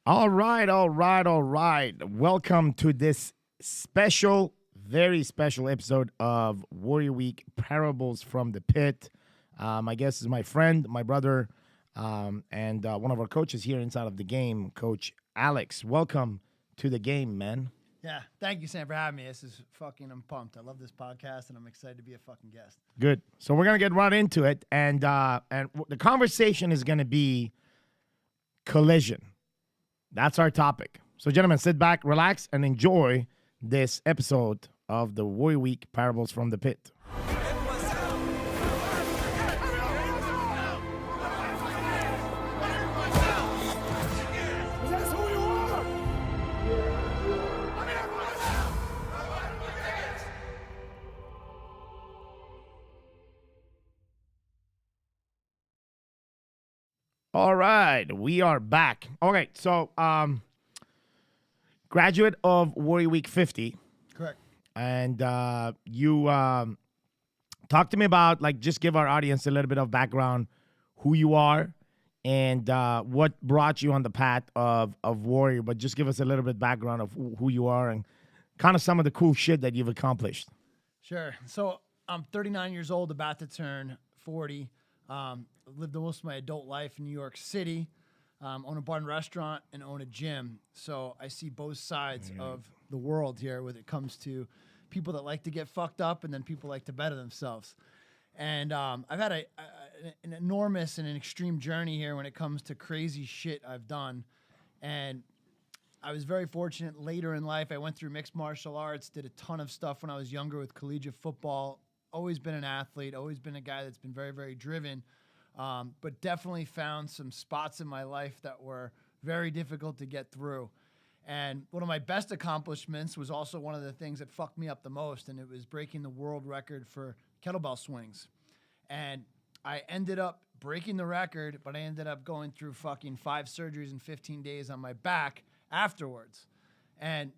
All right, all right, all right. Welcome to this special, very special episode of Warrior Week Parables from the Pit. My guest is my friend, my brother, and one of our coaches here inside of the game, Coach Alex. Welcome to the game, man. Yeah, thank you, Sam, for having me. I'm pumped. I love this podcast, and I'm excited to be a fucking guest. Good. So we're gonna get right into it, and the conversation is gonna be collision. That's our topic. So, gentlemen, sit back, relax, and enjoy this episode of the Warrior Week Parables from the Pit. All right, we are back. Okay, so graduate of Warrior Week 50. Correct. And you talk to me about, like, just give our audience a little bit of background, who you are, and what brought you on the path of Warrior, but just give us a little bit background of who you are and kind of some of the cool shit that you've accomplished. Sure. So I'm 39 years old, about to turn 40. Lived the most of my adult life in New York City, own a bar and restaurant, and own a gym. So I see both sides of the world here when it comes to people that like to get fucked up and then people like to better themselves. And I've had an enormous and an extreme journey here when it comes to crazy shit I've done. And I was very fortunate later in life. I went through mixed martial arts, did a ton of stuff when I was younger with collegiate football. Always been an athlete, always been a guy that's been very, very driven, but definitely found some spots in my life that were very difficult to get through. And one of my best accomplishments was also one of the things that fucked me up the most, and it was breaking the world record for kettlebell swings. And I ended up breaking the record, but I ended up going through fucking 5 surgeries in 15 days on my back afterwards. And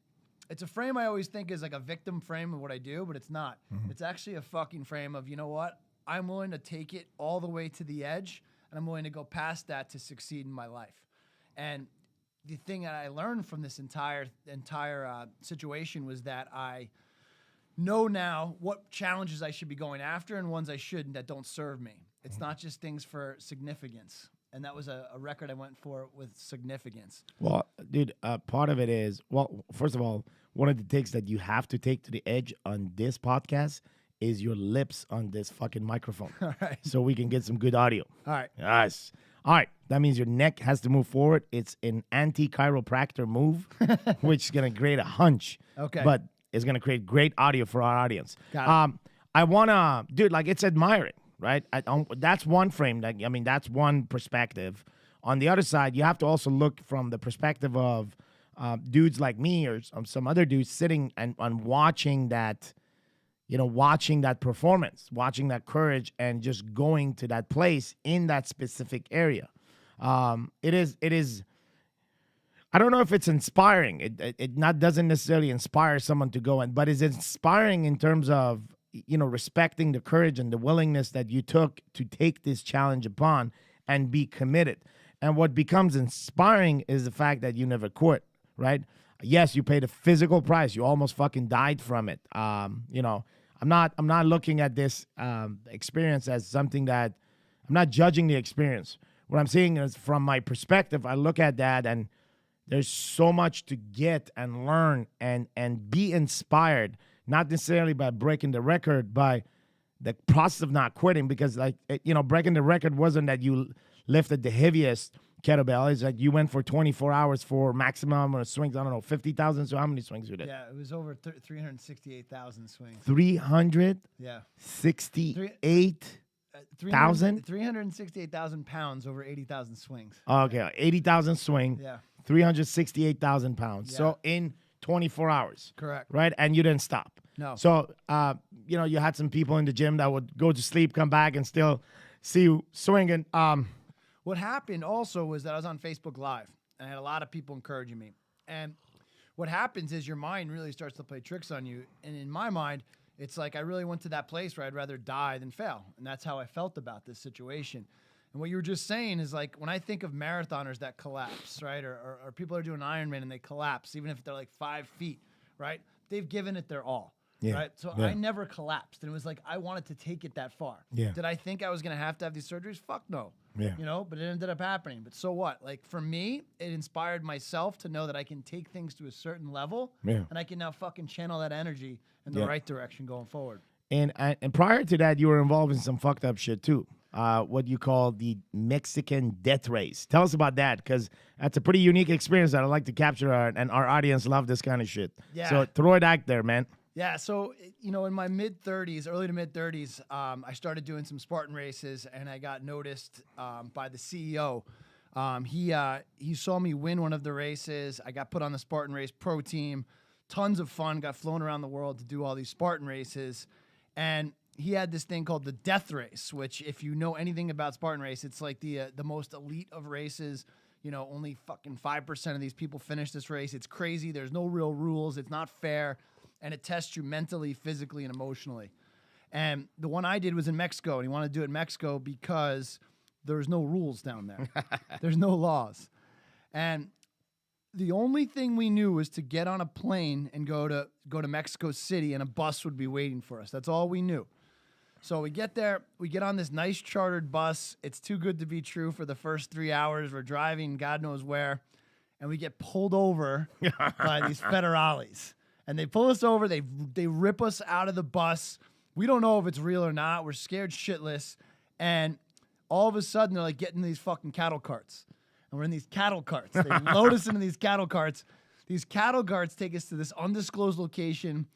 it's a frame I always think is like a victim frame of what I do, but it's not. Mm-hmm. It's actually a fucking frame of, you know what? I'm willing to take it all the way to the edge, and I'm willing to go past that to succeed in my life. And the thing that I learned from this entire situation was that I know now what challenges I should be going after and ones I shouldn't that don't serve me. It's not just things for significance. And that was a record I went for with significance. Well, dude, part of it is, well, first of all, one of the takes that you have to take to the edge on this podcast is your lips on this fucking microphone. All right. So we can get some good audio. All right. Yes. All right. That means your neck has to move forward. It's an anti-chiropractor move, which is going to create a hunch. Okay. But it's going to create great audio for our audience. Got it. I want to, dude, like, it's admiring. Right? That's one frame. That's one perspective. On the other side, you have to also look from the perspective of dudes like me or some other dudes sitting and watching that, watching that performance, watching that courage, and just going to that place in that specific area. It is. I don't know if it's inspiring. It doesn't necessarily inspire someone to go in, but it's inspiring in terms of, respecting the courage and the willingness that you took to take this challenge upon and be committed. And what becomes inspiring is the fact that you never quit, right? Yes, you paid a physical price. You almost fucking died from it. I'm not looking at this experience as something that, I'm not judging the experience. What I'm saying is, from my perspective, I look at that and there's so much to get and learn and be inspired. Not necessarily by breaking the record, by the process of not quitting, because, like, breaking the record wasn't that you lifted the heaviest kettlebell. It's like you went for 24 hours for maximum of swings. I don't know, 50,000. So how many swings you did? Yeah, it was over 368,000 swings. 368,000? 368,000 pounds over 80,000 swings. Okay, 80,000 swing. Yeah. 368,000 pounds. Yeah. So in 24 hours. Correct. Right? And you didn't stop. No. So, you had some people in the gym that would go to sleep, come back, and still see you swinging. What happened also was that I was on Facebook Live, and I had a lot of people encouraging me. And what happens is your mind really starts to play tricks on you. And in my mind, it's like I really went to that place where I'd rather die than fail. And that's how I felt about this situation. And what you were just saying is like when I think of marathoners that collapse, right, or people are doing Ironman and they collapse, even if they're like 5 feet, right? They've given it their all. Yeah. Right. So Yeah. I never collapsed. And it was like I wanted to take it that far. Yeah. Did I think I was going to have these surgeries? Fuck no. Yeah. You know, but it ended up happening. But so what? Like for me, it inspired myself to know that I can take things to a certain level Yeah. and I can now fucking channel that energy in the Yeah. right direction going forward. And prior to that, you were involved in some fucked up shit too. What you call the Mexican death race. Tell us about that, because that's a pretty unique experience that I'd like to capture, and our audience love this kind of shit. Yeah. So throw it out there, man. Yeah, so, you know, in my mid-30s, early to mid-30s, I started doing some Spartan races, and I got noticed by the CEO. He saw me win one of the races. I got put on the Spartan Race Pro team. Tons of fun, got flown around the world to do all these Spartan races. And he had this thing called the Death Race, which if you know anything about Spartan Race, it's like the most elite of races. You know, only fucking 5% of these people finish this race. It's crazy. There's no real rules. It's not fair. And it tests you mentally, physically, and emotionally. And the one I did was in Mexico, and he wanted to do it in Mexico because there's no rules down there. There's no laws. And the only thing we knew was to get on a plane and go to Mexico City, and a bus would be waiting for us. That's all we knew. So we get there, we get on this nice chartered bus. It's too good to be true for the first 3 hours. We're driving God knows where, and we get pulled over by these federales. And they pull us over, they rip us out of the bus. We don't know if it's real or not. We're scared shitless. And all of a sudden, they're like getting these fucking cattle carts. And we're in these cattle carts. They load us into these cattle carts. These cattle carts take us to this undisclosed location.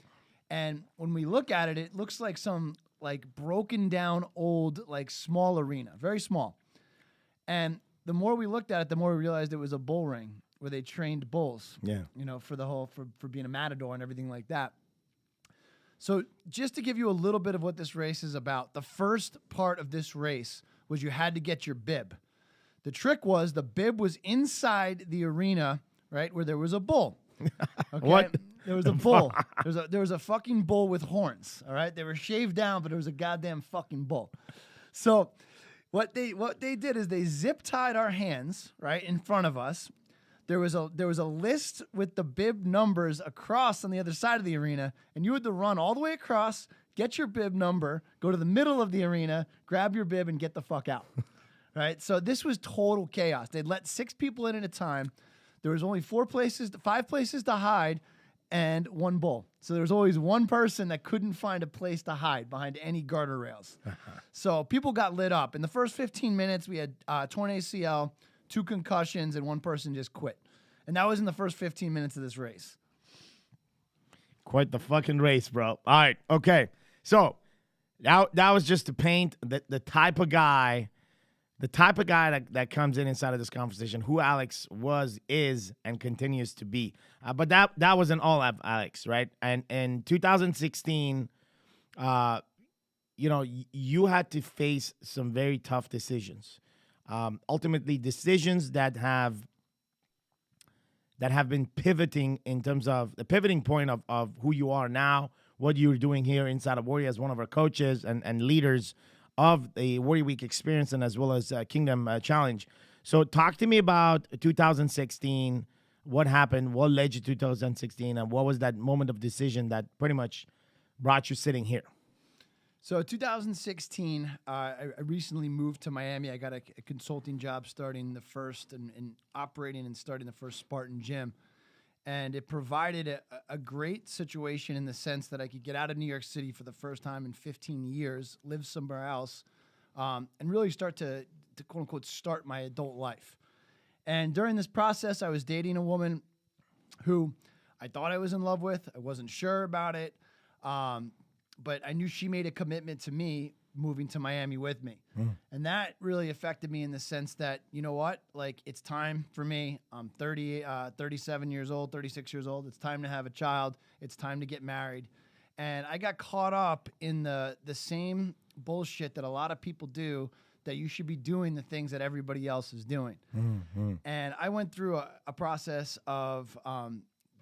And when we look at it, it looks like some like broken down old, like small arena, very small. And the more we looked at it, the more we realized it was a bull ring where they trained bulls, Yeah. you know, for being a matador and everything like that. So just to give you a little bit of what this race is about, the first part of this race was you had to get your bib. The trick was the bib was inside the arena, right, where there was a bull. Okay? What? There was a bull. There was a fucking bull with horns, all right? They were shaved down, but it was a goddamn fucking bull. So what they did is they zip tied our hands, right, in front of us. There was a list with the bib numbers across on the other side of the arena, and you had to run all the way across, get your bib number, go to the middle of the arena, grab your bib, and get the fuck out. Right? So this was total chaos. They'd let 6 people in at a time. There was only 5 places to hide, and 1 bull. So there was always one person that couldn't find a place to hide behind any garter rails. So people got lit up. In the first 15 minutes, we had torn ACL, 2 concussions, and 1 person just quit. And that was in the first 15 minutes of this race. Quite the fucking race, bro. All right, okay. So that was just to paint the type of guy that comes inside of this conversation, who Alex was, is, and continues to be. But that wasn't all of Alex, right? And in 2016, you know, you had to face some very tough decisions. Ultimately, decisions that have been pivoting in terms of the pivoting point of who you are now, what you're doing here inside of Warrior as one of our coaches and leaders of the Warrior Week experience, and as well as Kingdom Challenge. So talk to me about 2016, what happened, what led you to 2016, and what was that moment of decision that pretty much brought you sitting here? So 2016, I recently moved to Miami. I got a consulting job starting the first and operating and starting the first Spartan gym. And it provided a great situation in the sense that I could get out of New York City for the first time in 15 years, live somewhere else, and really start to quote unquote start my adult life. And during this process, I was dating a woman who I thought I was in love with. I wasn't sure about it. But I knew she made a commitment to me moving to Miami with me. And that really affected me in the sense that, you know what, like it's time for me. I'm 37 years old, 36 years old. It's time to have a child. It's time to get married. And I got caught up in the same bullshit that a lot of people do, that you should be doing the things that everybody else is doing. And I went through a process of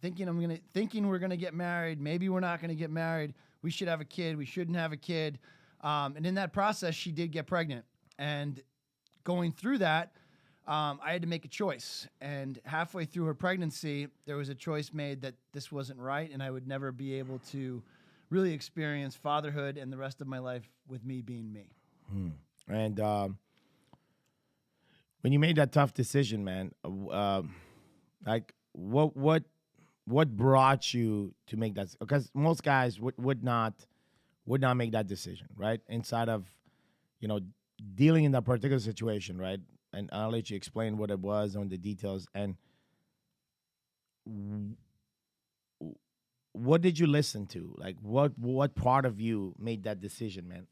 thinking we're gonna get married. Maybe we're not gonna get married. We should have a kid. We shouldn't have a kid. And in that process, she did get pregnant. And going through that, I had to make a choice. And halfway through her pregnancy, there was a choice made that this wasn't right, and I would never be able to really experience fatherhood and the rest of my life with me being me. And when you made that tough decision, man, like what brought you to make that? Because most guys would not make that decision, right? Inside of, dealing in that particular situation, right? And I'll let you explain what it was and the details. And what did you listen to? Like, what part of you made that decision, man?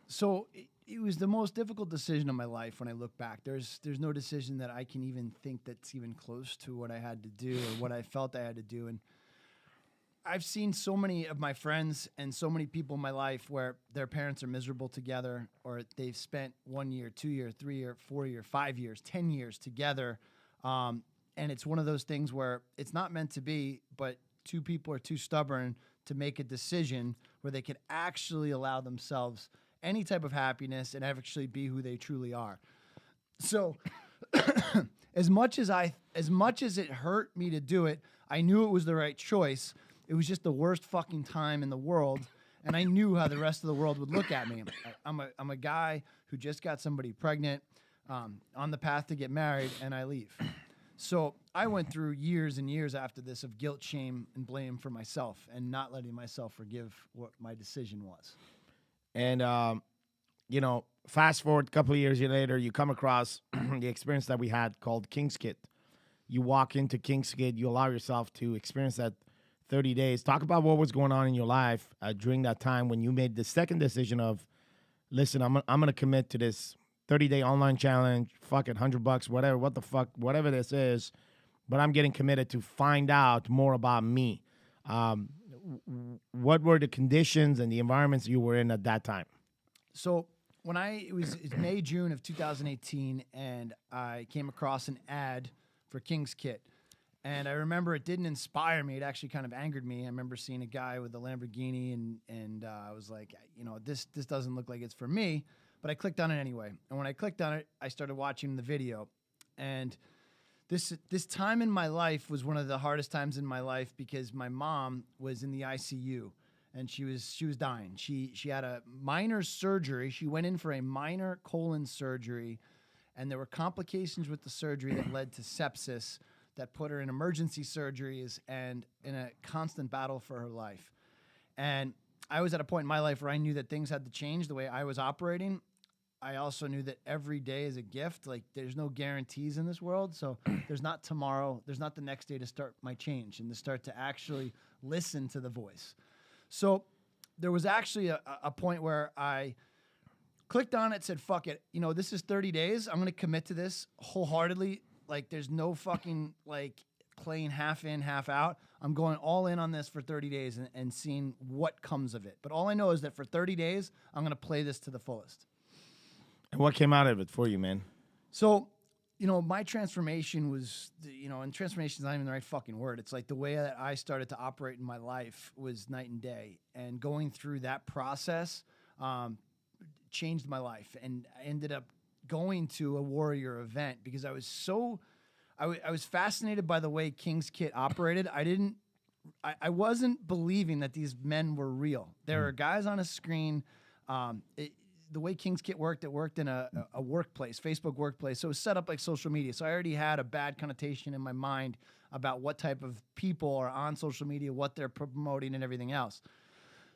So it was the most difficult decision of my life when I look back. There's no decision that I can even think that's even close to what I had to do or what I felt I had to do. And I've seen so many of my friends and so many people in my life where their parents are miserable together, or they've spent 1 year, 2 year, 3 year, 4 year, 5 years, 10 years together. And it's one of those things where it's not meant to be, but two people are too stubborn to make a decision where they can actually allow themselves any type of happiness and actually be who they truly are. So as much as it hurt me to do it, I knew it was the right choice. It was just the worst fucking time in the world, and I knew how the rest of the world would look at me. I'm a guy who just got somebody pregnant, on the path to get married, and I leave. So I went through years and years after this of guilt, shame, and blame for myself, and not letting myself forgive what my decision was. And fast forward a couple of years later, you come across the experience that we had called King's Kid. You walk into King's Kid, you allow yourself to experience that 30 days. Talk about what was going on in your life during that time when you made the second decision of, listen, I'm going to commit to this 30-day online challenge, fuck it, $100, whatever this is, but I'm getting committed to find out more about me. What were the conditions and the environments you were in at that time? So it's May, June of 2018, and I came across an ad for King's Kit. And I remember it didn't inspire me. It actually kind of angered me. I remember seeing a guy with a Lamborghini, and I was like, this doesn't look like it's for me. But I clicked on it anyway. And when I clicked on it, I started watching the video. And this time in my life was one of the hardest times in my life because my mom was in the ICU, and she was dying. She had a minor surgery. She went in for a minor colon surgery, and there were complications with the surgery that led to sepsis, that put her in emergency surgeries and in a constant battle for her life. And I was at a point in my life where I knew that things had to change the way I was operating. I also knew that every day is a gift. Like, there's no guarantees in this world. So there's not tomorrow. There's not the next day to start my change and to start to actually listen to the voice. So there was actually a point where I clicked on it, said, fuck it. This is 30 days. I'm going to commit to this wholeheartedly. Like, there's no fucking, playing half in, half out. I'm going all in on this for 30 days and seeing what comes of it. But all I know is that for 30 days, I'm going to play this to the fullest. And what came out of it for you, man? So, my transformation was, and transformation is not even the right fucking word. It's like the way that I started to operate in my life was night and day. And going through that process changed my life. And I ended up going to a warrior event because I was fascinated by the way King's Kit operated. I wasn't believing that these men were real. There are guys on a screen. The way King's Kit worked, it worked in a workplace, Facebook workplace. So it was set up like social media. So I already had a bad connotation in my mind about what type of people are on social media, what they're promoting, and everything else.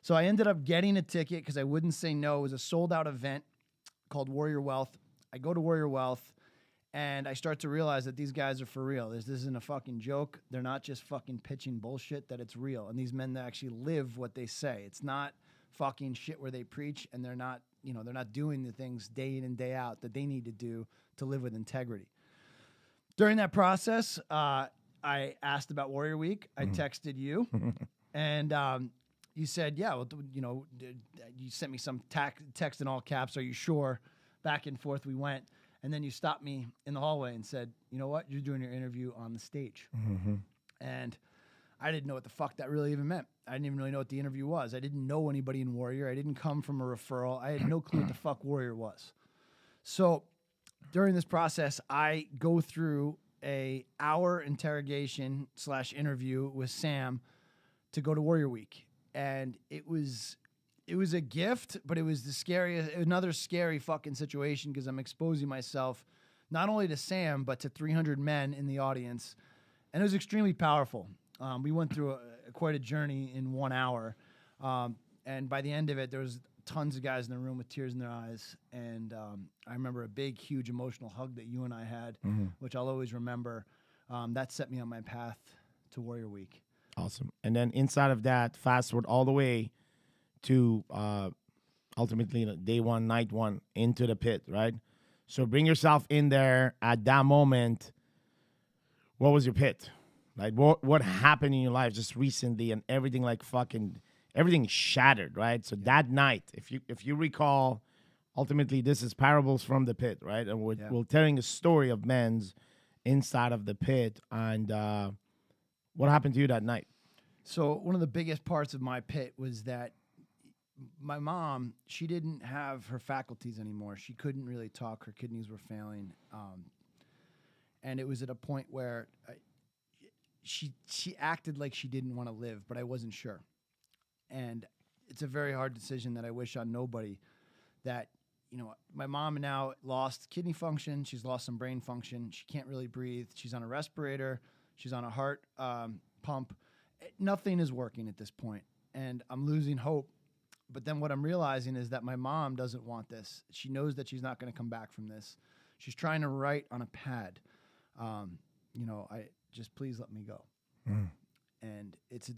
So I ended up getting a ticket because I wouldn't say no. It was a sold-out event called Warrior Wealth. I go to Warrior Wealth, and I start to realize that these guys are for real. This isn't a fucking joke. They're not just fucking pitching bullshit, that it's real. And these men that actually live what they say. It's not fucking shit where they preach, and they're not doing the things day in and day out that they need to do to live with integrity. During that process, I asked about Warrior Week. I texted you, and you said, yeah, well, you sent me some text in all caps. Are you sure? Back and forth we went. And then you stopped me in the hallway and said, you know what? You're doing your interview on the stage. Mm-hmm. And I didn't know what the fuck that really even meant. I didn't even really know what the interview was. I didn't know anybody in Warrior. I didn't come from a referral. I had no clue what the fuck Warrior was. So during this process, I go through a hour interrogation / interview with Sam to go to Warrior Week. And it was a gift, but it was another scary fucking situation because I'm exposing myself not only to Sam, but to 300 men in the audience. And it was extremely powerful. We went through quite a journey in 1 hour. And by the end of it, there was tons of guys in the room with tears in their eyes. And I remember a big, huge emotional hug that you and I had, which I'll always remember. That set me on my path to Warrior Week. Awesome. And then inside of that, fast forward all the way to ultimately day one, night one, into the pit, right? So bring yourself in there at that moment. What was your pit? Like what happened in your life just recently, and everything everything shattered, right? So that night, if you recall, ultimately this is parables from the pit, right? And we're telling a story of men's inside of the pit. And what happened to you that night? So one of the biggest parts of my pit was that my mom, she didn't have her faculties anymore. She couldn't really talk. Her kidneys were failing. And it was at a point where she acted like she didn't want to live, but I wasn't sure. And it's a very hard decision that I wish on nobody. That, my mom now lost kidney function. She's lost some brain function. She can't really breathe. She's on a respirator. She's on a heart pump. Nothing is working at this point, and I'm losing hope. But then what I'm realizing is that my mom doesn't want this. She knows that she's not going to come back from this. She's trying to write on a pad, I just please let me go. And it's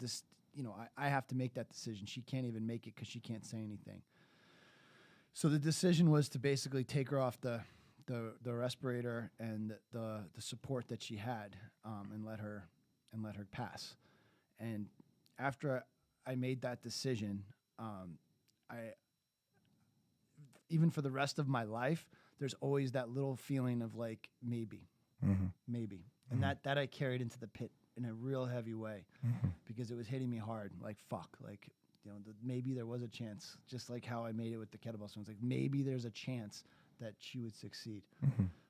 I have to make that decision. She can't even make it because she can't say anything. So the decision was to basically take her off the respirator and the support that she had, and let her pass. And after I made that decision, I even for the rest of my life, there's always that little feeling of like maybe, and that I carried into the pit in a real heavy way, because it was hitting me hard. Like fuck, like maybe there was a chance, just like how I made it with the kettlebell swings. Like maybe there's a chance that she would succeed.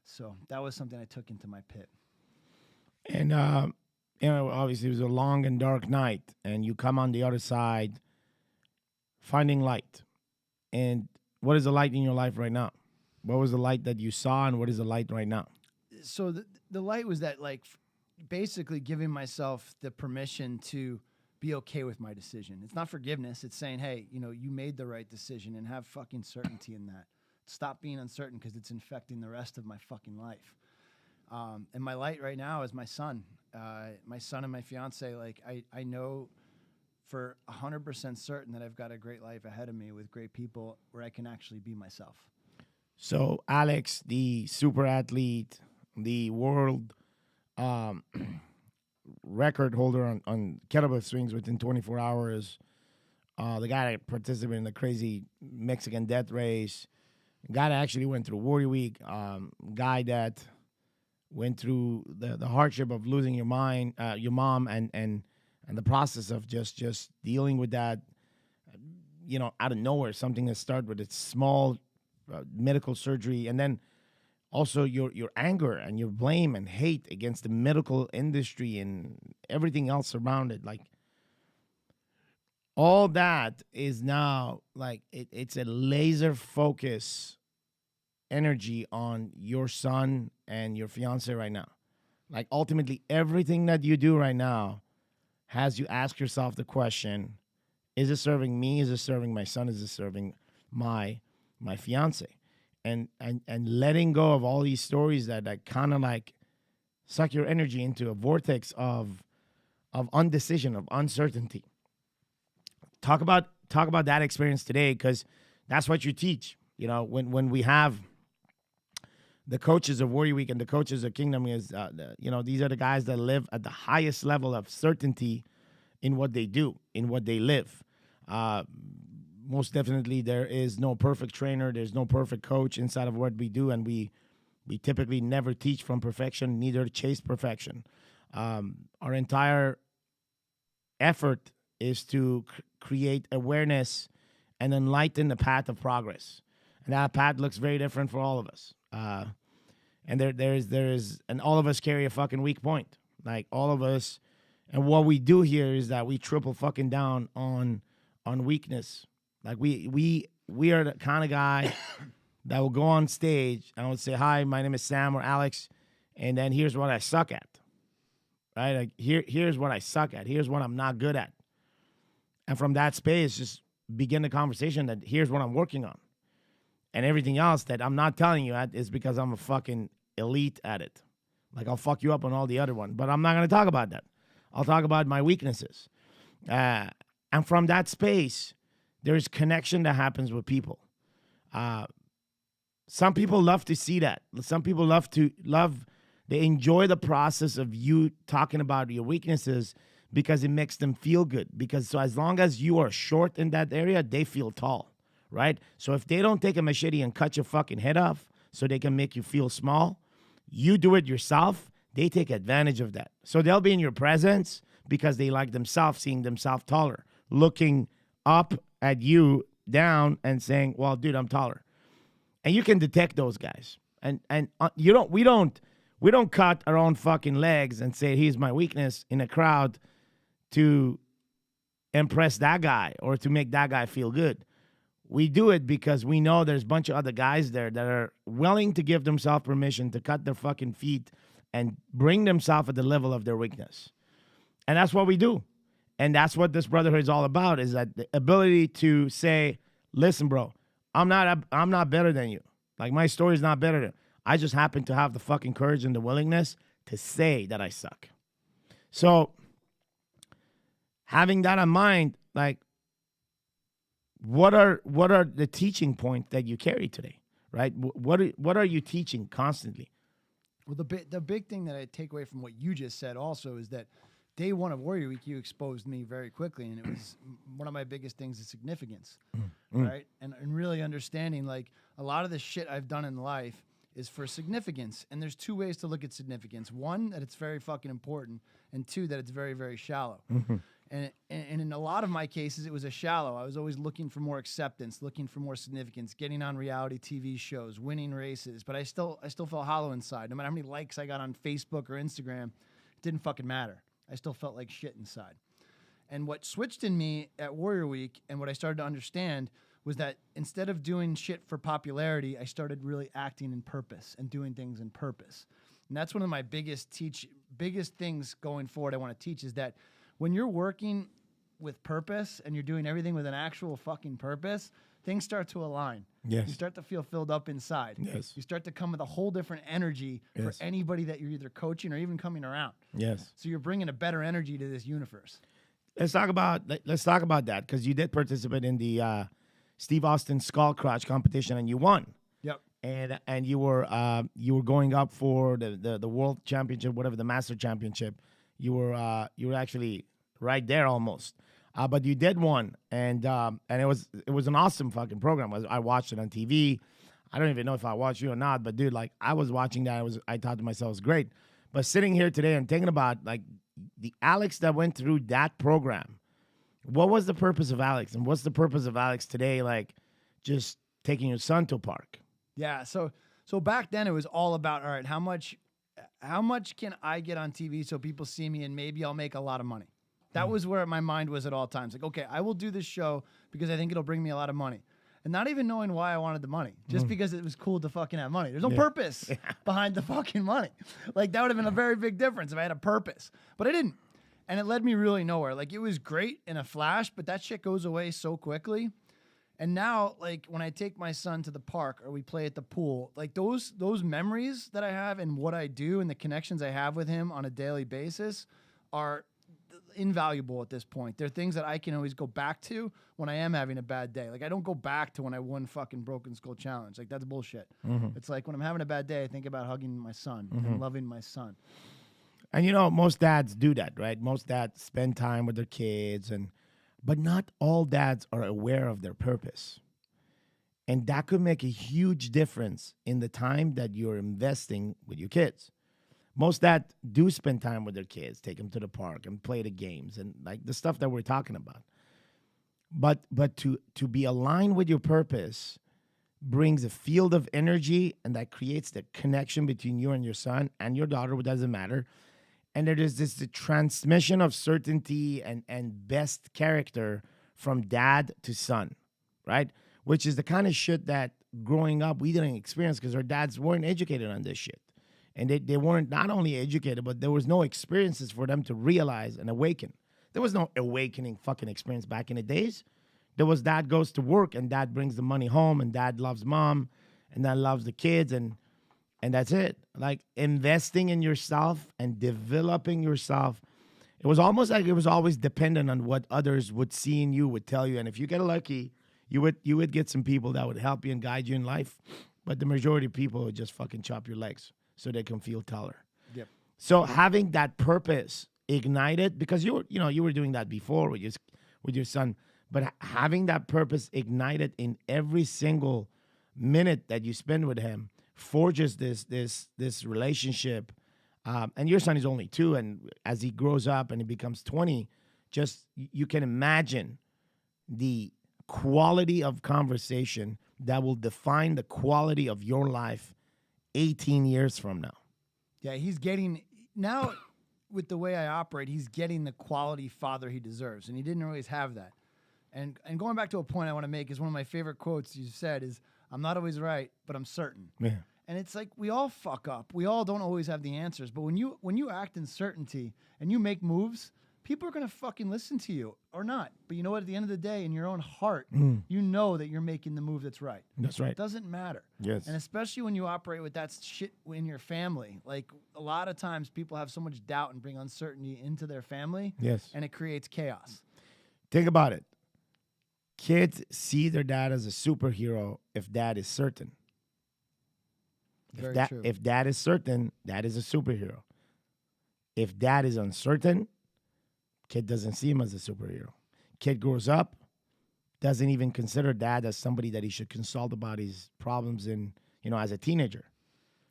So that was something I took into my pit. And obviously it was a long and dark night, and you come on the other side, finding light. And what is the light in your life right now? What was the light that you saw, and what is the light right now? So the light was that, like, basically giving myself the permission to be okay with my decision. It's not forgiveness. It's saying, hey, you made the right decision, and have fucking certainty in that. Stop being uncertain, because it's infecting the rest of my fucking life. And my light right now is my son. My son and my fiance. Like, I know for 100% certain that I've got a great life ahead of me with great people where I can actually be myself. So Alex, the super athlete, the world record holder on kettlebell swings within 24 hours, the guy that participated in the crazy Mexican death race, guy that actually went through Warrior Week, guy that went through the hardship of losing your mom, and the process of just dealing with that, out of nowhere, something that started with a small medical surgery, and then also your anger and your blame and hate against the medical industry and everything else around it. Like, all that is now, like, it's a laser focus energy on your son and your fiance right now. Like, ultimately, everything that you do right now has you ask yourself the question, is it serving me? Is it serving my son? Is it serving my fiance? And letting go of all these stories that kind of like suck your energy into a vortex of undecision, of uncertainty. Talk about that experience today, because that's what you teach. When we have the coaches of Warrior Week and the coaches of Kingdom, is these are the guys that live at the highest level of certainty in what they do, in what they live. Most definitely, there is no perfect trainer. There's no perfect coach inside of what we do, and we typically never teach from perfection, neither chase perfection. Our entire effort is to create awareness and enlighten the path of progress, and that path looks very different for all of us. And and all of us carry a fucking weak point. Like all of us. And what we do here is that we triple fucking down on weakness. Like we are the kind of guy that will go on stage and will say, "Hi, my name is Sam or Alex, and then here's what I suck at." Right? Like here's what I suck at. Here's what I'm not good at. And from that space, just begin the conversation that here's what I'm working on. And everything else that I'm not telling you at is because I'm a fucking elite at it. Like I'll fuck you up on all the other one, but I'm not going to talk about that. I'll talk about my weaknesses. And from that space, there's connection that happens with people. Some people love to see that. Some people they enjoy the process of you talking about your weaknesses because it makes them feel good. Because so as long as you are short in that area, they feel tall, right? So if they don't take a machete and cut your fucking head off so they can make you feel small, you do it yourself, they take advantage of that. So they'll be in your presence because they like themselves, seeing themselves taller, looking up at you down and saying, well, dude, I'm taller. And you can detect those guys. And we don't cut our own fucking legs and say, here's my weakness in a crowd to impress that guy or to make that guy feel good. We do it because we know there's a bunch of other guys there that are willing to give themselves permission to cut their fucking feet and bring themselves at the level of their weakness. And that's what we do. And that's what this brotherhood is all about, is that the ability to say, listen, bro, I'm not better than you. Like, my story is not better than you. I just happen to have the fucking courage and the willingness to say that I suck. So having that in mind, like, what are the teaching points that you carry today, right? What are you teaching constantly? Well, the big thing that I take away from what you just said also is that day one of Warrior Week, you exposed me very quickly, and it was one of my biggest things is significance, right? And really understanding, like, a lot of the shit I've done in life is for significance, and there's two ways to look at significance. One, that it's very fucking important, and two, that it's very, very shallow. And in a lot of my cases, it was a shallow. I was always looking for more acceptance, looking for more significance, getting on reality TV shows, winning races. But I still felt hollow inside. No matter how many likes I got on Facebook or Instagram, it didn't fucking matter. I still felt like shit inside. And what switched in me at Warrior Week and what I started to understand was that instead of doing shit for popularity, I started really acting in purpose and doing things in purpose. And that's one of my biggest things going forward I want to teach is that when you're working with purpose and you're doing everything with an actual fucking purpose, things start to align. Yes. You start to feel filled up inside. Yes. You start to come with a whole different energy for anybody that you're either coaching or even coming around. Yes. So you're bringing a better energy to this universe. Let's talk about that, because you did participate in the Steve Austin Skull Crush competition and you won. Yep. And you were going up for the world championship, whatever, the master championship. You were actually right there almost. But you did one, and it was an awesome fucking program. I watched it on TV. I don't even know if I watched you or not, but dude, like, I was watching that. I thought to myself, it was great. But sitting here today and thinking about, like, the Alex that went through that program, what was the purpose of Alex, and what's the purpose of Alex today? Like, just taking your son to a park. Yeah. So back then it was all about, all right, how much can I get on TV so people see me and maybe I'll make a lot of money? That was where my mind was at all times. Like, okay, I will do this show because I think it'll bring me a lot of money. And not even knowing why I wanted the money, just because it was cool to fucking have money. There's no purpose behind the fucking money. Like, that would have been a very big difference if I had a purpose. But I didn't. And it led me really nowhere. Like, it was great in a flash, but that shit goes away so quickly. And now, like, when I take my son to the park or we play at the pool, like, those memories that I have and what I do and the connections I have with him on a daily basis are invaluable at this point. They're things that I can always go back to when I am having a bad day. Like, I don't go back to when I won fucking Broken Skull Challenge. Like, that's bullshit. It's like when I'm having a bad day, I think about hugging my son and loving my son. And you know, most dads do that, right? Most dads spend time with their kids, but not all dads are aware of their purpose. And that could make a huge difference in the time that you're investing with your kids. Most dads do spend time with their kids, take them to the park and play the games and, like, the stuff that we're talking about. But to be aligned with your purpose brings a field of energy, and that creates the connection between you and your son and your daughter, it doesn't matter. And there is this the transmission of certainty and best character from dad to son, right? Which is the kind of shit that growing up we didn't experience because our dads weren't educated on this shit. And they weren't not only educated, but there was no experiences for them to realize and awaken. There was no awakening fucking experience back in the days. There was dad goes to work and dad brings the money home and dad loves mom and dad loves the kids and that's it. Like investing in yourself and developing yourself. It was almost like it was always dependent on what others would see in you, would tell you. And if you get lucky, you would get some people that would help you and guide you in life. But the majority of people would just fucking chop your legs so they can feel taller. Yep. So having that purpose ignited, because you were doing that before with your son, but having that purpose ignited in every single minute that you spend with him forges this relationship. And your son is only 2, and as he grows up and he becomes 20, just you can imagine the quality of conversation that will define the quality of your life 18 years from now. Yeah, he's getting now with the way I operate, he's getting the quality father he deserves, and he didn't always have that. And going back to a point I want to make is one of my favorite quotes you said is, "I'm not always right, but I'm certain." Yeah. And it's like we all fuck up. We all don't always have the answers. But when you act in certainty and you make moves, people are gonna fucking listen to you or not. But you know what? At the end of the day, in your own heart, you know that you're making the move that's right. That's right. It doesn't matter. Yes. And especially when you operate with that shit in your family. Like a lot of times people have so much doubt and bring uncertainty into their family. Yes. And it creates chaos. Think about it. Kids see their dad as a superhero if dad is certain. Very true. If dad is certain, dad is a superhero. If dad is uncertain, kid doesn't see him as a superhero. Kid grows up, doesn't even consider dad as somebody that he should consult about his problems in, as a teenager.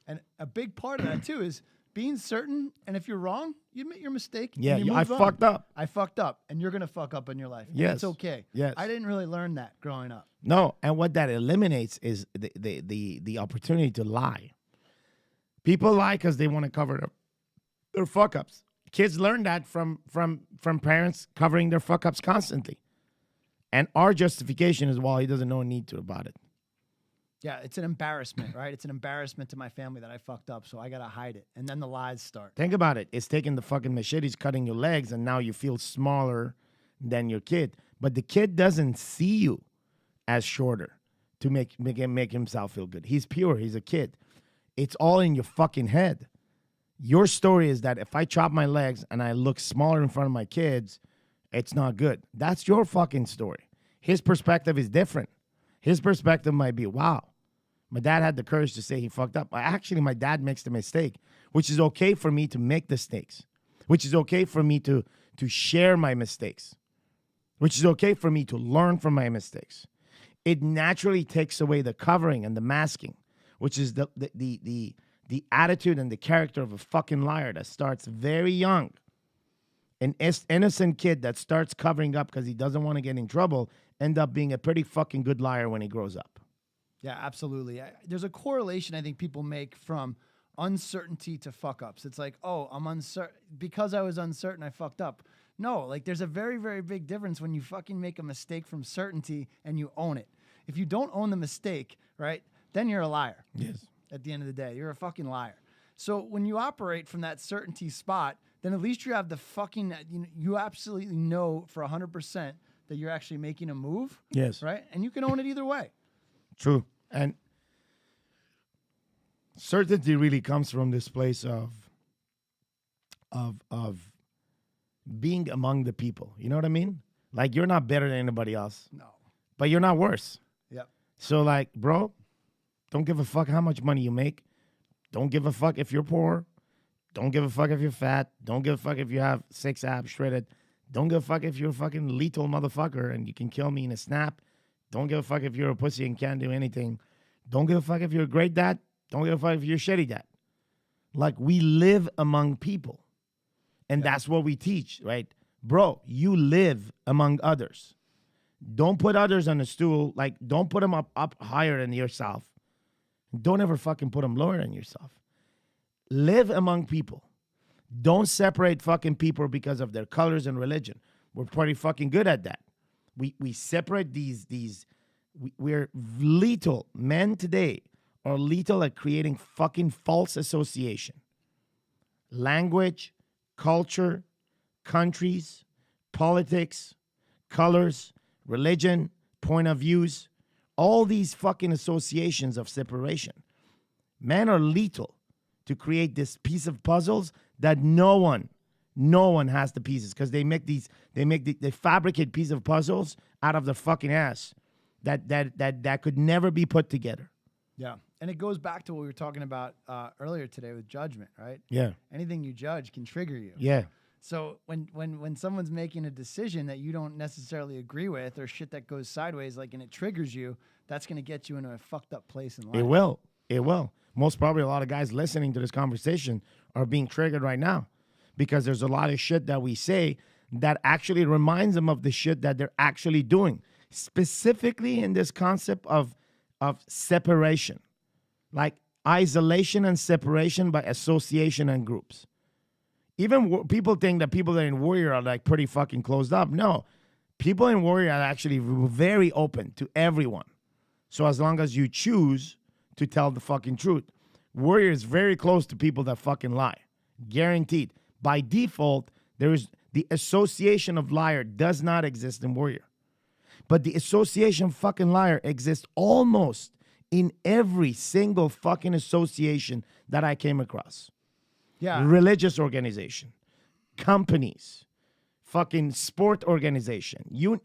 And a big part of that too is being certain. And if you're wrong, you admit your mistake. Yeah, and you I move on. fucked up. I fucked up, and you're gonna fuck up in your life. Yes, it's okay. Yes, I didn't really learn that growing up. No, and what that eliminates is the opportunity to lie. People lie because they want to cover their fuck ups. Kids learn that from parents covering their fuck ups constantly, and our justification is, well, he doesn't know a need to about it. Yeah, it's an embarrassment, right? It's an embarrassment to my family that I fucked up, so I gotta hide it, and then the lies start. Think about it. It's taking the fucking machetes, cutting your legs, and now you feel smaller than your kid. But the kid doesn't see you as shorter to make himself feel good. He's pure. He's a kid. It's all in your fucking head. Your story is that if I chop my legs and I look smaller in front of my kids, it's not good. That's your fucking story. His perspective is different. His perspective might be, wow, my dad had the courage to say he fucked up. Actually, my dad makes the mistake, which is okay for me to make the mistakes, which is okay for me to share my mistakes, which is okay for me to learn from my mistakes. It naturally takes away the covering and the masking, which is the attitude and the character of a fucking liar that starts very young. An innocent kid that starts covering up because he doesn't want to get in trouble end up being a pretty fucking good liar when he grows up. Yeah, absolutely. There's a correlation I think people make from uncertainty to fuck ups. It's like, oh, I'm uncertain because I was uncertain, I fucked up. No, like there's a very, very big difference when you fucking make a mistake from certainty and you own it. If you don't own the mistake, right, then you're a liar. Yes. At the end of the day, you're a fucking liar. So when you operate from that certainty spot, then at least you have the fucking, you absolutely know for 100% that you're actually making a move. Yes. Right? And you can own it either way. True. And certainty really comes from this place of being among the people. You know what I mean? Like you're not better than anybody else. No. But you're not worse. Yep. So like, bro, don't give a fuck how much money you make. Don't give a fuck if you're poor. Don't give a fuck if you're fat. Don't give a fuck if you have 6 abs shredded. Don't give a fuck if you're a fucking lethal motherfucker and you can kill me in a snap. Don't give a fuck if you're a pussy and can't do anything. Don't give a fuck if you're a great dad. Don't give a fuck if you're a shitty dad. Like, we live among people. And that's what we teach, right? Bro, you live among others. Don't put others on a stool. Like, don't put them up higher than yourself. Don't ever fucking put them lower than yourself. Live among people. Don't separate fucking people because of their colors and religion. We're pretty fucking good at that. We separate we're lethal. Men today are lethal at creating fucking false association. Language, culture, countries, politics, colors, religion, point of views, all these fucking associations of separation. Men are lethal to create this piece of puzzles that no one has the pieces, because they fabricate piece of puzzles out of their fucking ass that could never be put together. Yeah. And it goes back to what we were talking about earlier today with judgment, right? Yeah. Anything you judge can trigger you. Yeah. So when someone's making a decision that you don't necessarily agree with, or shit that goes sideways, like, and it triggers you, that's going to get you into a fucked up place in life. It will. It will. Most probably a lot of guys listening to this conversation are being triggered right now, because there's a lot of shit that we say that actually reminds them of the shit that they're actually doing, specifically in this concept of separation, like isolation and separation by association and groups. Even people think that people that are in Warrior are like pretty fucking closed up. No, people in Warrior are actually very open to everyone. So as long as you choose to tell the fucking truth, Warrior is very close to people that fucking lie. Guaranteed. By default, there is the association of liar does not exist in Warrior. But the association of fucking liar exists almost in every single fucking association that I came across. Yeah. Religious organization, companies, fucking sport organization, you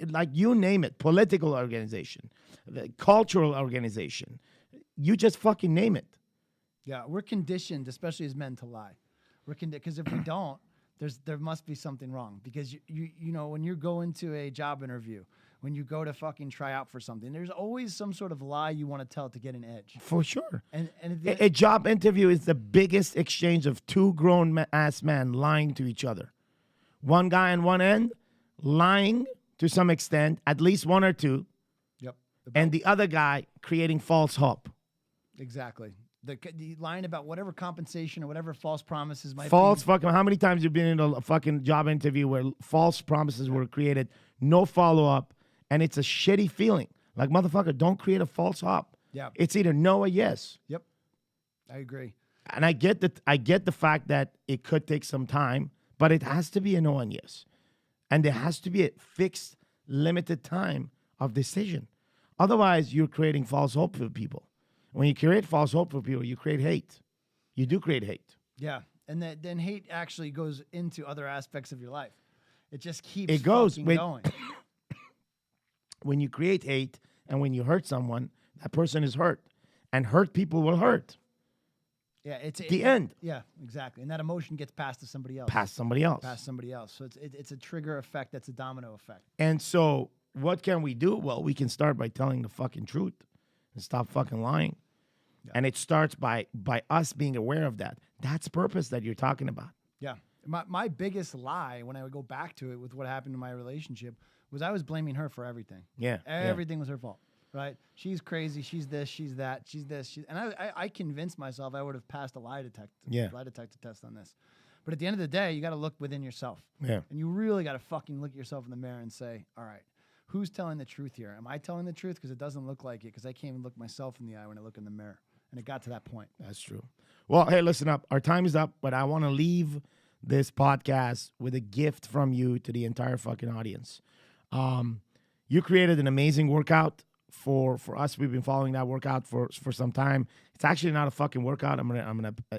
name it, political organization, the cultural organization, you just fucking name it. Yeah, we're conditioned, especially as men, to lie. Because if we don't, there must be something wrong. Because you know, when you go into a job interview, when you go to fucking try out for something, there's always some sort of lie you want to tell to get an edge. For sure. And a job interview is the biggest exchange of two grown-ass men lying to each other. One guy on one end lying to some extent, at least one or two. Yep. And the other guy creating false hope. Exactly. The lying about whatever compensation or whatever false promises might false be. Fucking, how many times you've been in a fucking job interview where false promises were created, no follow-up, and it's a shitty feeling. Like, motherfucker, don't create a false hope. Yeah. It's either no or yes. Yep. I agree. And I get the fact that it could take some time, but it has to be a no and yes. And there has to be a fixed, limited time of decision. Otherwise, you're creating false hope for people. When you create false hope for people, you create hate. You do create hate. Yeah. And then hate actually goes into other aspects of your life. It just keeps it goes going. When you create hate and when you hurt someone, that person is hurt. And hurt people will hurt. Yeah, it's the end. Yeah, exactly. And that emotion gets passed to somebody else. Past somebody else. So it's a trigger effect. That's a domino effect. And so what can we do? Well, we can start by telling the fucking truth and stop fucking lying. Yeah. And it starts by us being aware of that. That's purpose that you're talking about. Yeah. My biggest lie, when I would go back to it with what happened in my relationship, was I was blaming her for everything. Yeah. Everything was her fault. Right? She's crazy. She's this. She's that. She's this. And I convinced myself I would have passed a lie detector test on this. But at the end of the day, you got to look within yourself. Yeah. And you really got to fucking look at yourself in the mirror and say, all right, who's telling the truth here? Am I telling the truth? Because it doesn't look like it. Because I can't even look myself in the eye when I look in the mirror. And it got to that point. That's true. Well, hey, listen up. Our time is up, but I want to leave this podcast with a gift from you to the entire fucking audience. You created an amazing workout for us. We've been following that workout for some time. It's actually not a fucking workout.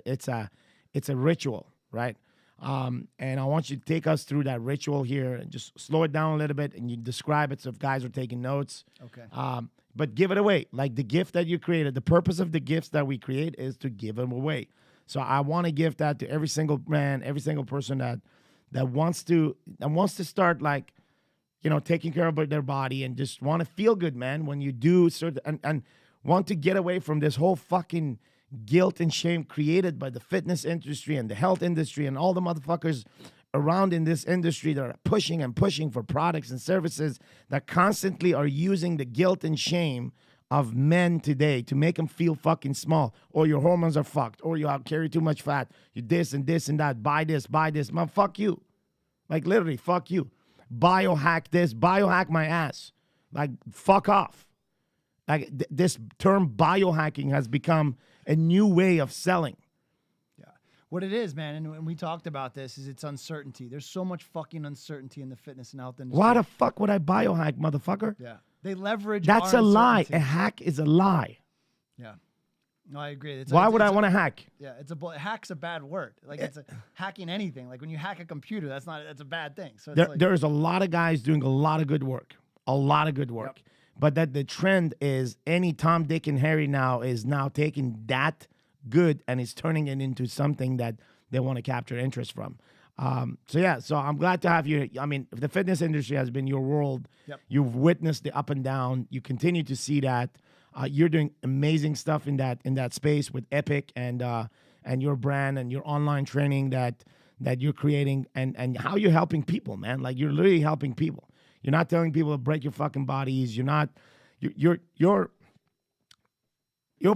It's a ritual, right? And I want you to take us through that ritual here and just slow it down a little bit and you describe it so if guys are taking notes. Okay. But give it away. Like the gift that you created, the purpose of the gifts that we create is to give them away. So I want to give that to every single man, every single person that wants to start like, you know, taking care of their body and just want to feel good, man, when you do and want to get away from this whole fucking guilt and shame created by the fitness industry and the health industry and all the motherfuckers around in this industry that are pushing and pushing for products and services that constantly are using the guilt and shame of men today to make them feel fucking small, or your hormones are fucked, or you carry too much fat, you this and this and that, buy this, man, fuck you. Like literally, fuck you. Biohack this, biohack my ass. Like, fuck off. Like this term biohacking has become a new way of selling. Yeah. What it is, man, and we talked about this, is it's uncertainty. There's so much fucking uncertainty in the fitness and health industry. Why the fuck would I biohack, motherfucker? Yeah. They leverage That's our a lie. uncertainty. A hack is a lie. Yeah. No, I agree. Why would I want to hack? Yeah, hack's a bad word. Like hacking anything. Like when you hack a computer, that's a bad thing. So it's There's a lot of guys doing a lot of good work. Yep. But that the trend is any Tom, Dick, and Harry now is now taking that good and is turning it into something that they want to capture interest from. So I'm glad to have you. I mean, the fitness industry has been your world. Yep. You've witnessed the up and down. You continue to see that. You're doing amazing stuff in that space with Epic and your brand and your online training that you're creating and how you're helping people, man. Like you're literally helping people. You're not telling people to break your fucking bodies. You're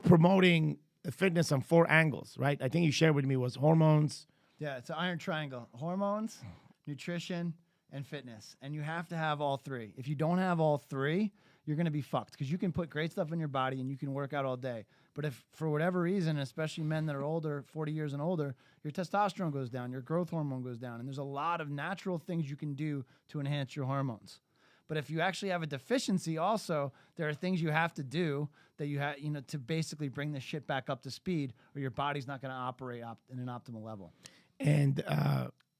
promoting the fitness on 4 angles, right? I think you shared with me was hormones. Yeah, it's an iron triangle: hormones, nutrition, and fitness. And you have to have all 3. If you don't have all 3, you're going to be fucked, because you can put great stuff in your body and you can work out all day. But if for whatever reason, especially men that are older, 40 years and older, your testosterone goes down, your growth hormone goes down, and there's a lot of natural things you can do to enhance your hormones. But if you actually have a deficiency also, there are things you have to do that you have, to basically bring this shit back up to speed, or your body's not going to operate in an optimal level. And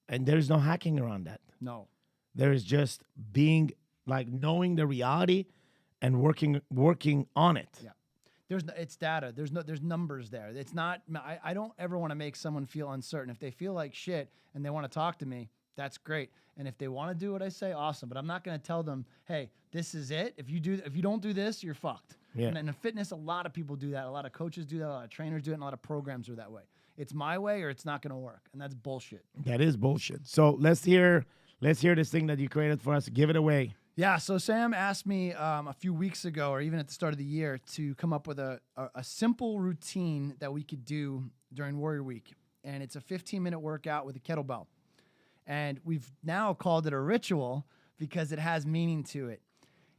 there's no hacking around that. No. There is just being like knowing the reality and working on it. Yeah. It's data. There's numbers there. It's not, I don't ever want to make someone feel uncertain. If they feel like shit and they want to talk to me, that's great. And if they want to do what I say, awesome. But I'm not going to tell them, hey, this is it. If you don't do this, you're fucked. Yeah. And in fitness, a lot of people do that. A lot of coaches do that. A lot of trainers do it. And a lot of programs are that way. It's my way or it's not going to work. And that's bullshit. That is bullshit. So let's hear this thing that you created for us. Give it away. Yeah, so Sam asked me a few weeks ago, or even at the start of the year, to come up with a simple routine that we could do during Warrior Week. And it's a 15-minute workout with a kettlebell. And we've now called it a ritual because it has meaning to it.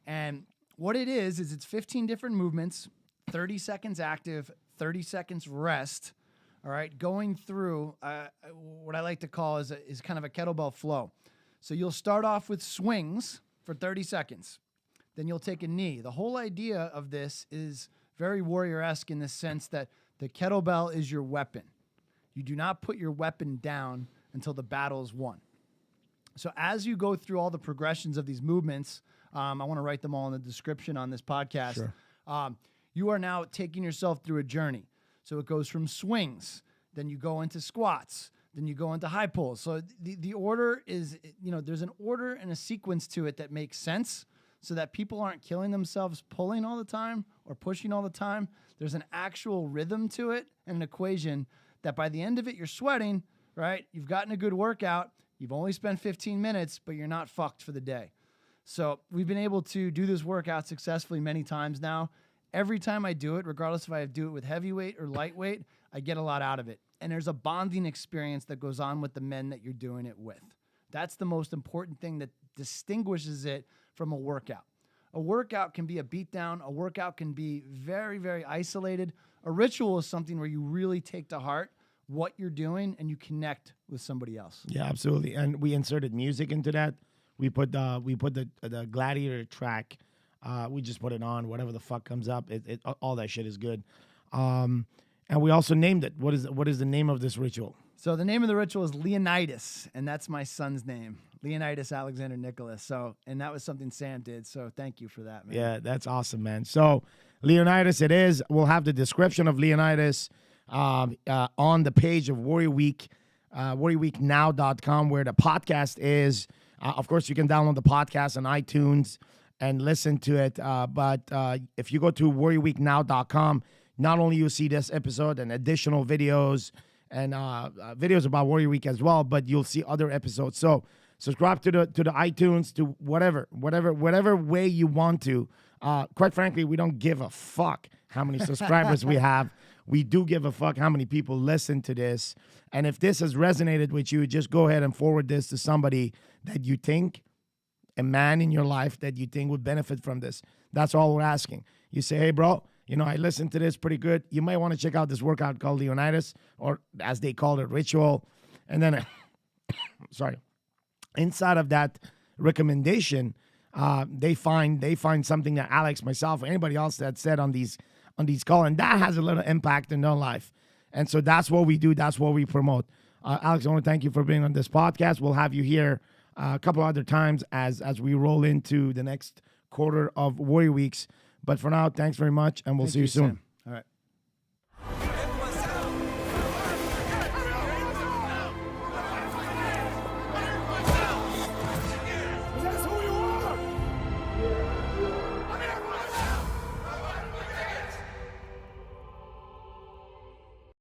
And what it is it's 15 different movements, 30 seconds active, 30 seconds rest, all right, going through what I like to call is kind of a kettlebell flow. So you'll start off with swings for 30 seconds. Then you'll take a knee. The whole idea of this is very warrior-esque in the sense that the kettlebell is your weapon. You do not put your weapon down until the battle is won. So as you go through all the progressions of these movements, I want to write them all in the description on this podcast. Sure. You are now taking yourself through a journey. So it goes from swings, then you go into squats, then you go into high pulls. So the order is, there's an order and a sequence to it that makes sense so that people aren't killing themselves pulling all the time or pushing all the time. There's an actual rhythm to it and an equation that by the end of it, you're sweating, right? You've gotten a good workout. You've only spent 15 minutes, but you're not fucked for the day. So we've been able to do this workout successfully many times now. Every time I do it, regardless if I do it with heavyweight or lightweight, I get a lot out of it. And there's a bonding experience that goes on with the men that you're doing it with. That's the most important thing that distinguishes it from a workout. A workout can be a beatdown. A workout can be very, very isolated. A ritual is something where you really take to heart what you're doing and you connect with somebody else. Yeah, absolutely. And we inserted music into that. We put the Gladiator track. We just put it on. Whatever the fuck comes up, all that shit is good. And we also named it. What is the name of this ritual? So the name of the ritual is Leonidas, and that's my son's name, Leonidas Alexander Nicholas. So, and that was something Sam did. So thank you for that, man. Yeah, that's awesome, man. So Leonidas, it is. We'll have the description of Leonidas on the page of Warrior Week, warriorweeknow.com, where the podcast is. Of course, you can download the podcast on iTunes and listen to it. But if you go to warriorweeknow.com, not only you see this episode and additional videos and videos about Warrior Week as well. But you'll see other episodes. So subscribe to the iTunes, to whatever way you want to. Quite frankly, we don't give a fuck how many subscribers we have. We do give a fuck how many people listen to this. And if this has resonated with you, just go ahead and forward this to somebody that you think, a man in your life that you think would benefit from this. That's all we're asking. You say, hey, bro, I listened to this pretty good. You might want to check out this workout called Leonidas, or as they call it, Ritual. And then, sorry, inside of that recommendation, they find something that Alex, myself, or anybody else that said on these calls, and that has a little impact in their life. And so that's what we do. That's what we promote. Alex, I want to thank you for being on this podcast. We'll have you here a couple other times as we roll into the next quarter of Warrior Weeks. But for now, thanks very much, and we'll see you soon. Sam.